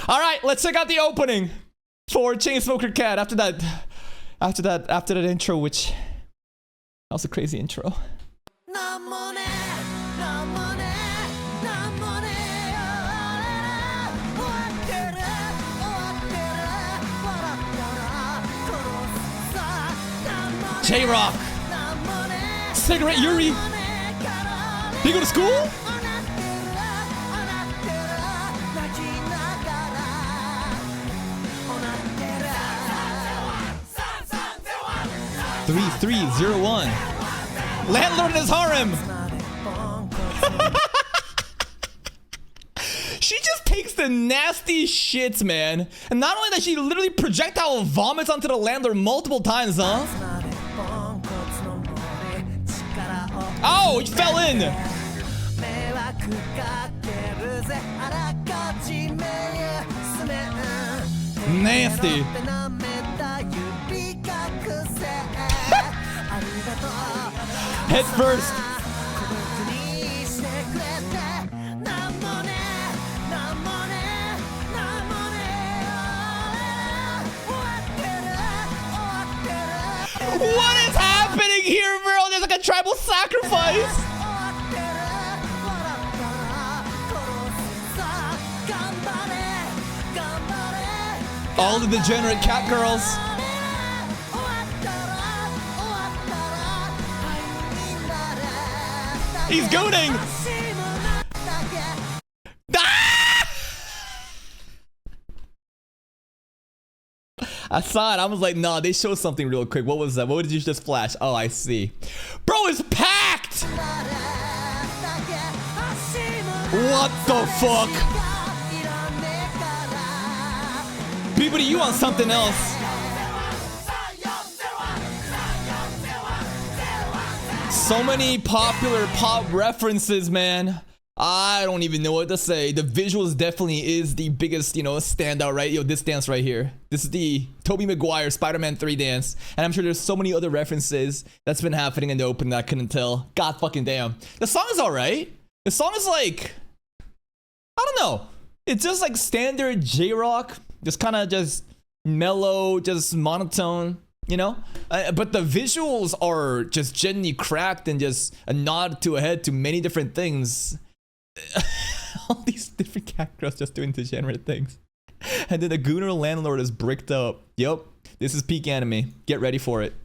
All right, let's check out the opening for Chainsmoker Cat after that intro, which that was a crazy intro. J-Rock, Cigarette Yuri. Did you go to school? Three, 3-0-1. Landlord in his harem. She just takes the nasty shits, man. And not only that, she literally projectile vomits onto the landlord multiple times, huh? Oh, he fell in. Nasty. Head first. What is happening here, bro? There's like a tribal sacrifice. All the degenerate cat girls. He's gooning. Ah! I saw it. I was like, nah, they showed something real quick. What was that? What did you just flash? Oh, I see. Bro, it's packed. What the fuck? People, you on something else. So many popular pop references, man. I don't even know what to say. The visuals definitely is the biggest, you know, standout, right? Yo, this dance right here. This is the Tobey Maguire Spider-Man 3 dance. And I'm sure there's so many other references that's been happening in the open that I couldn't tell. God fucking damn. The song is alright. The song is like, I don't know. It's just like standard J-Rock. Just kind of just mellow, just monotone. You know, but the visuals are just genuinely cracked and just a nod to ahead to many different things. All these different cat girls just doing degenerate things. And then the Gooner landlord is bricked up. Yup, this is peak anime. Get ready for it.